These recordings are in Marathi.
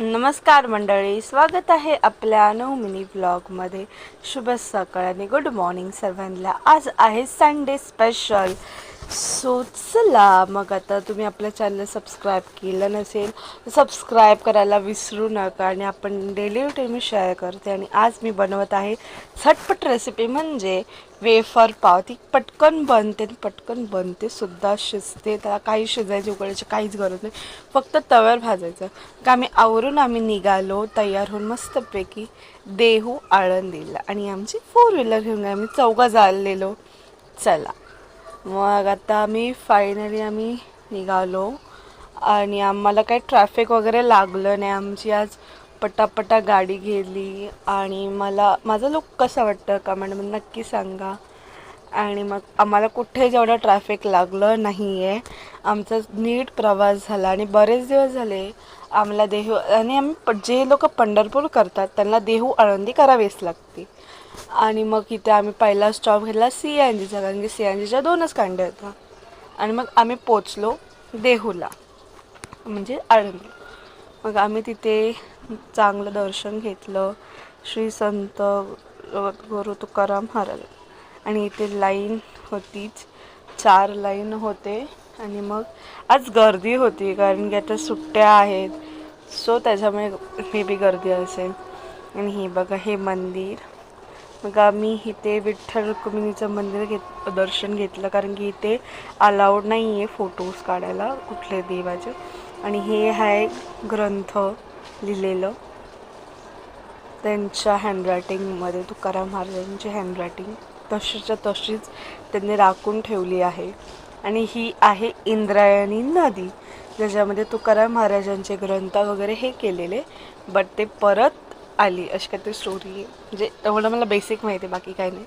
नमस्कार मंडळी, स्वागत आहे आपल्या नऊ मिनी ब्लॉगमध्ये. शुभ सकाळ आणि गुड मॉर्निंग सर्वांना. आज आहे संडे स्पेशल. सो चला मग, आता तुम्ही आपल्या चॅनल सबस्क्राईब केलं नसेल तर सबस्क्राईब करायला विसरू नका. आणि आपण डेली रुटीन मी शेअर करते. आणि आज मी बनवत आहे झटपट रेसिपी, म्हणजे वेफर पाव. ती पटकन बनते, पटकन बनते सुद्धा, शिजते. त्याला काही शिजायची उकळायची काहीच गरज नाही, फक्त तव्यावर भाजायचं. का आम्ही निघालो तयार होऊन मस्तपैकी देहू आळंदीला. आणि आमची 4 व्हीलर घेऊन आम्ही चौघं चाललेलो. चला मग आता आम्ही निघालो. आणि आम्हाला काही ट्रॅफिक वगैरे लागलं नाही. आमची आज पटापटा गाडी गेली. आणि माझं लुक कसं वाटतं कमेंटमध्ये नक्की सांगा. आणि मग आम्हाला कुठे जेवढं ट्रॅफिक लागलं नाही आहे. आमचा नीट प्रवास झाला. आणि बरेच दिवस झाले आम्हाला देहू, आणि जे लोक पंढरपूर करतात त्यांना देहू आळंदी करावीच लागते. आणि मग इथे आम्ही पहिला स्टॉप घेतला CNGचा, कारण की CNGच्या 2च कांड्या होत्या. आणि मग आम्ही पोचलो देहूला, म्हणजे आळंदी. मग आम्ही तिथे चांगलं दर्शन घेतलं श्री संत गुरु तुकाराम महाराज. आणि इथे लाईन होतीच, 4 लाईन होते. आणि मग आज गर्दी होती, कारण की आता सुट्ट्या आहेत, सो त्याच्यामुळे मे बी गर्दी असेल. आणि हे बघा, हे मंदिर. मग आम्ही इथे विठ्ठल रुक्मिणीचं मंदिर दर्शन घेतलं, कारण की इथे अलाउड नाही आहे फोटोज काढायला कुठले देवाचे. आणि हे आहे ग्रंथ लिहिलेलं त्यांच्या हँडरायटिंगमध्ये, तुकाराम महाराजांची हँडरायटिंग तशीच्या तशीच त्यांनी राखून ठेवली आहे. आणि ही आहे इंद्रायणी नदी, ज्याच्यामध्ये तुकाराम महाराजांचे ग्रंथ वगैरे हे केलेले, बट ते परत आली, अशी काहीतरी स्टोरी आहे. म्हणजे एवढं मला बेसिक माहिती आहे, बाकी काही नाही.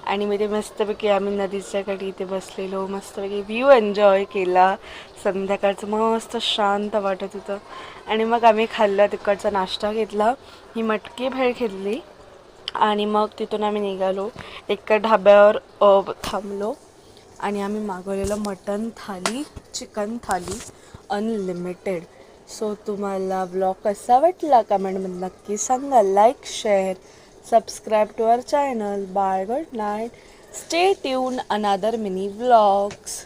आणि मी ते मस्तपैकी आम्ही नदीच्या कडे इथे बसलेलो, मस्तपैकी व्ह्यू एन्जॉय केला. संध्याकाळचं मस्त शांत वाटत होतं. आणि मग आम्ही खाल्लं, तिकडचा नाश्ता घेतला, ही मटकी भेळ घेतली. आणि मग तिथून आम्ही निघालो, एका ढाब्यावर थांबलो. आणि आम्ही मागवलेलं mutton thali, chicken thali unlimited. So तुम्हाला ब्लॉग कसा वाटला कमेंटमध्ये नक्की सांगा. Like, share, subscribe to our channel. Bye, good night, stay tune, another mini vlogs.